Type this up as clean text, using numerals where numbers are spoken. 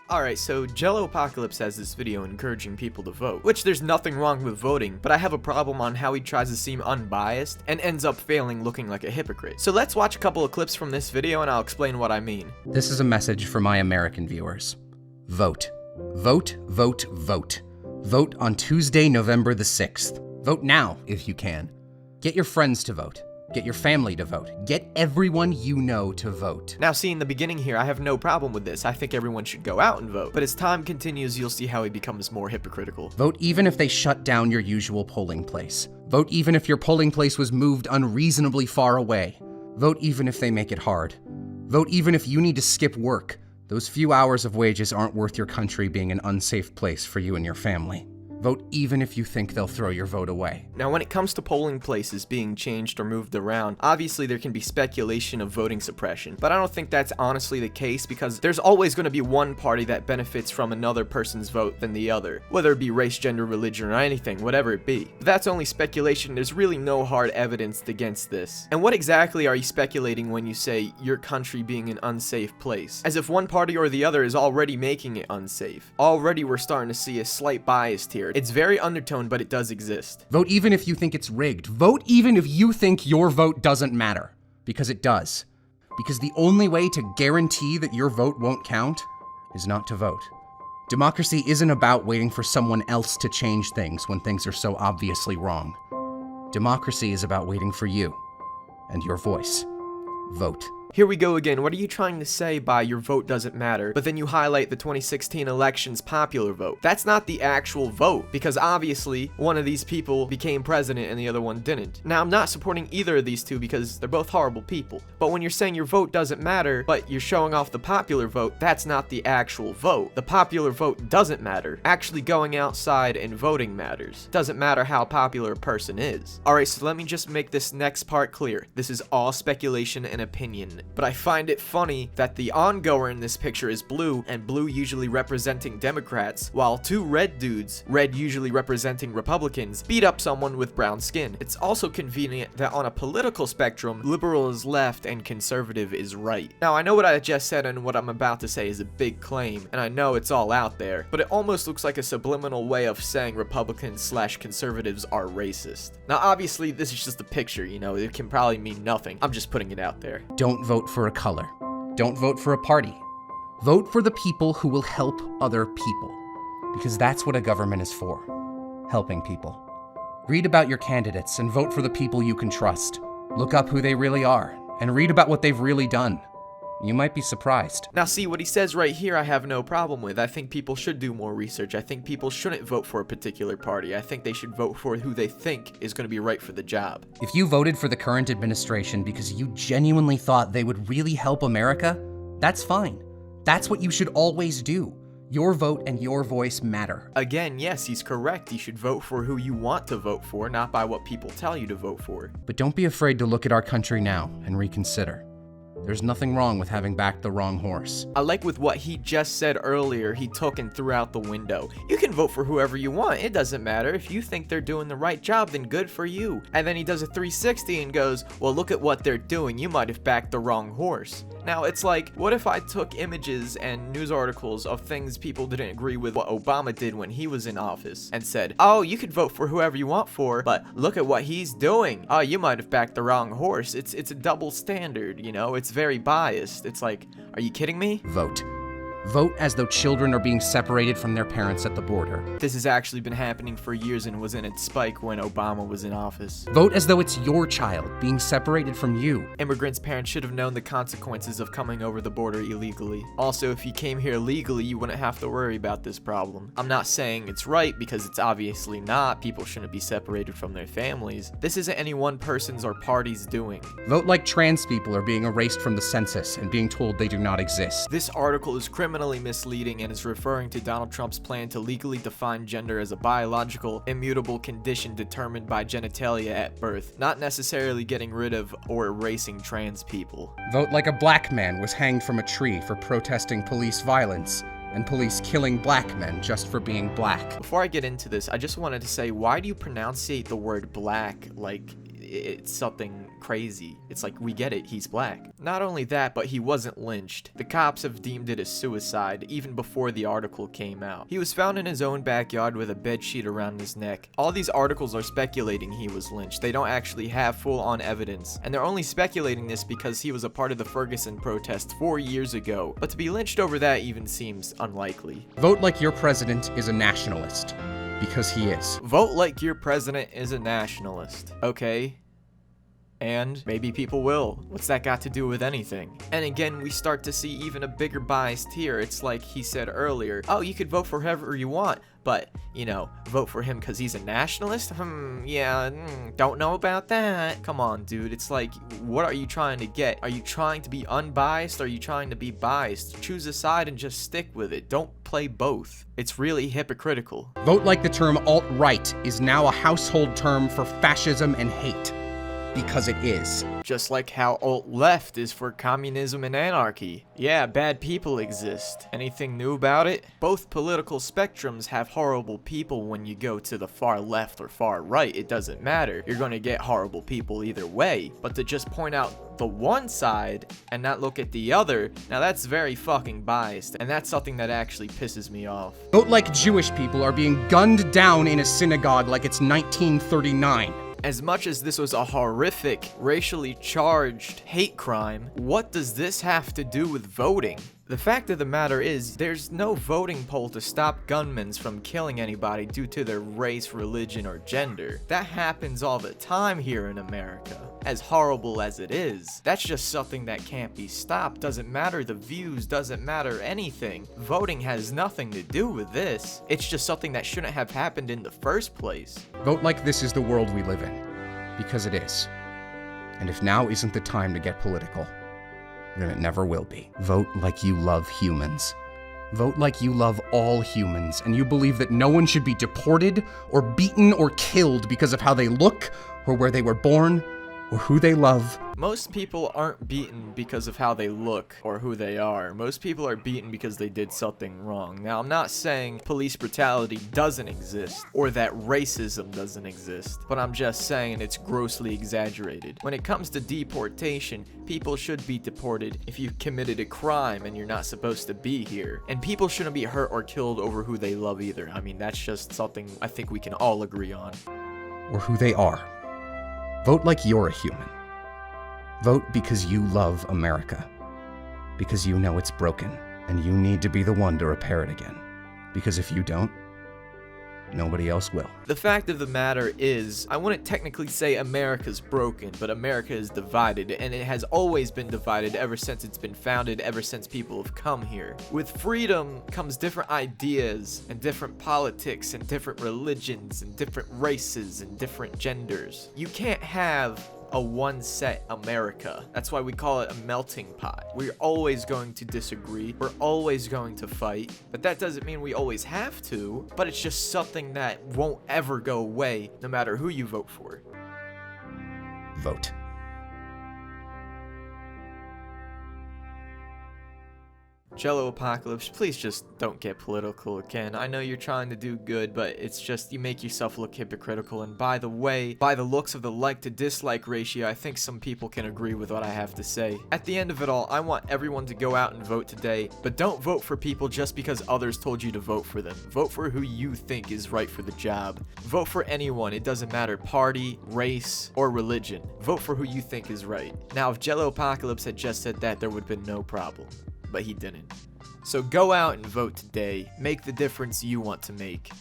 Alright, so JelloApocalypse has this video encouraging people to vote, which there's nothing wrong with voting, but I have a problem on how he tries to seem unbiased and ends up failing looking like a hypocrite. So let's watch a couple of clips from this video and I'll explain what I mean. This is a message for my American viewers. Vote. Vote, vote, vote. Vote on Tuesday, November the 6th. Vote now if you can. Get your friends to vote. Get your family to vote. Get everyone you know to vote. Now, see, in the beginning here, I have no problem with this. I think everyone should go out and vote. But as time continues, you'll see how he becomes more hypocritical. Vote even if they shut down your usual polling place. Vote even if your polling place was moved unreasonably far away. Vote even if they make it hard. Vote even if you need to skip work. Those few hours of wages aren't worth your country being an unsafe place for you and your family. Vote even if you think they'll throw your vote away. Now, when it comes to polling places being changed or moved around, obviously there can be speculation of voting suppression, but I don't think that's honestly the case because there's always going to be one party that benefits from another person's vote than the other, whether it be race, gender, religion, or anything, whatever it be. But that's only speculation. There's really no hard evidence against this. And what exactly are you speculating when you say your country being an unsafe place? As if one party or the other is already making it unsafe. Already we're starting to see a slight bias here. It's very undertoned, but it does exist. Vote even if you think it's rigged. Vote even if you think your vote doesn't matter. Because it does. Because the only way to guarantee that your vote won't count is not to vote. Democracy isn't about waiting for someone else to change things when things are so obviously wrong. Democracy is about waiting for you and your voice. Vote. Here we go again. What are you trying to say by your vote doesn't matter, but then you highlight the 2016 election's popular vote? That's not the actual vote, because obviously one of these people became president and the other one didn't. Now, I'm not supporting either of these two because they're both horrible people, but when you're saying your vote doesn't matter, but you're showing off the popular vote, that's not the actual vote. The popular vote doesn't matter. Actually going outside and voting matters. Doesn't matter how popular a person is. Alright, so let me just make this next part clear. This is all speculation and opinion. But I find it funny that the ongoer in this picture is blue, and blue usually representing Democrats, while two red dudes, red usually representing Republicans, beat up someone with brown skin. It's also convenient that on a political spectrum, liberal is left and conservative is right. Now, I know what I just said and what I'm about to say is a big claim, and I know it's all out there, but it almost looks like a subliminal way of saying Republicans/conservatives are racist. Now, obviously, this is just a picture, you know, it can probably mean nothing. I'm just putting it out there. Don't vote for a color. Don't vote for a party. Vote for the people who will help other people. Because that's what a government is for. Helping people. Read about your candidates and vote for the people you can trust. Look up who they really are and read about what they've really done. You might be surprised. Now, see, what he says right here I have no problem with. I think people should do more research. I think people shouldn't vote for a particular party. I think they should vote for who they think is going to be right for the job. If you voted for the current administration because you genuinely thought they would really help America, that's fine. That's what you should always do. Your vote and your voice matter. Again, yes, he's correct. You should vote for who you want to vote for, not by what people tell you to vote for. But don't be afraid to look at our country now and reconsider. There's nothing wrong with having backed the wrong horse. I like with what he just said earlier, he took and threw out the window. You can vote for whoever you want. It doesn't matter. If you think they're doing the right job, then good for you. And then he does a 360 and goes, well, look at what they're doing. You might have backed the wrong horse. Now, it's like, what if I took images and news articles of things people didn't agree with what Obama did when he was in office and said, oh, you could vote for whoever you want for, but look at what he's doing. Oh, you might have backed the wrong horse. It's a double standard, you know? It's very biased. It's like, are you kidding me? Vote. Vote as though children are being separated from their parents at the border. This has actually been happening for years and was in its spike when Obama was in office. Vote as though it's your child being separated from you. Immigrants' parents should have known the consequences of coming over the border illegally. Also, if you came here legally, you wouldn't have to worry about this problem. I'm not saying it's right because it's obviously not. People shouldn't be separated from their families. This isn't any one person's or party's doing. Vote like trans people are being erased from the census and being told they do not exist. This article is criminally misleading and is referring to Donald Trump's plan to legally define gender as a biological, immutable condition determined by genitalia at birth, not necessarily getting rid of or erasing trans people. Vote like a black man was hanged from a tree for protesting police violence, and police killing black men just for being black. Before I get into this, I just wanted to say, why do you pronunciate the word black like it's something crazy. It's like, we get it, he's black. Not only that, but he wasn't lynched. The cops have deemed it a suicide even before the article came out. He was found in his own backyard with a bedsheet around his neck. All these articles are speculating he was lynched. They don't actually have full-on evidence, and they're only speculating this because he was a part of the Ferguson protest 4 years ago. But to be lynched over that even seems unlikely. Vote like your president is a nationalist. Because he is. Vote like your president is a nationalist. Okay. And maybe people will. What's that got to do with anything? And again, we start to see even a bigger bias here. It's like he said earlier, oh, you could vote for whoever you want, but, you know, vote for him because he's a nationalist? Don't know about that. Come on, dude. It's like, what are you trying to get? Are you trying to be unbiased? Are you trying to be biased? Choose a side and just stick with it. Don't play both. It's really hypocritical. Vote like the term alt-right is now a household term for fascism and hate. Because it is. Just like how alt-left is for communism and anarchy. Yeah, bad people exist. Anything new about it? Both political spectrums have horrible people when you go to the far left or far right. It doesn't matter. You're gonna get horrible people either way. But to just point out the one side and not look at the other, now that's very fucking biased, and that's something that actually pisses me off. Vote like Jewish people are being gunned down in a synagogue like it's 1939. As much as this was a horrific, racially charged hate crime, what does this have to do with voting? The fact of the matter is, there's no voting poll to stop gunmen from killing anybody due to their race, religion, or gender. That happens all the time here in America. As horrible as it is, that's just something that can't be stopped. Doesn't matter the views, doesn't matter anything. Voting has nothing to do with this. It's just something that shouldn't have happened in the first place. Vote like this is the world we live in. Because it is. And if now isn't the time to get political, then it never will be. Vote like you love humans. Vote like you love all humans, and you believe that no one should be deported or beaten or killed because of how they look, or where they were born, or who they love. Most people aren't beaten because of how they look or who they are. Most people are beaten because they did something wrong. Now, I'm not saying police brutality doesn't exist or that racism doesn't exist, but I'm just saying it's grossly exaggerated. When it comes to deportation, people should be deported if you've committed a crime and you're not supposed to be here. And people shouldn't be hurt or killed over who they love either. I mean, that's just something I think we can all agree on. Or who they are. Vote like you're a human. Vote because you love America. Because you know it's broken, and you need to be the one to repair it again. Because if you don't, nobody else will. The fact of the matter is, I wouldn't technically say America's broken, but America is divided, and it has always been divided ever since it's been founded, ever since people have come here. With freedom comes different ideas, and different politics, and different religions, and different races, and different genders. You can't have a one-set America. That's why we call it a melting pot. We're always going to disagree. We're always going to fight. But that doesn't mean we always have to. But it's just something that won't ever go away, no matter who you vote for. Vote. JelloApocalypse, please just don't get political again. I know you're trying to do good, but it's just you make yourself look hypocritical. And by the way, by the looks of the like to dislike ratio, I think some people can agree with what I have to say. At the end of it all, I want everyone to go out and vote today, but don't vote for people just because others told you to vote for them. Vote for who you think is right for the job. Vote for anyone. It doesn't matter party, race, or religion. Vote for who you think is right. Now, if JelloApocalypse had just said that, there would have been no problem. But he didn't. So go out and vote today. Make the difference you want to make.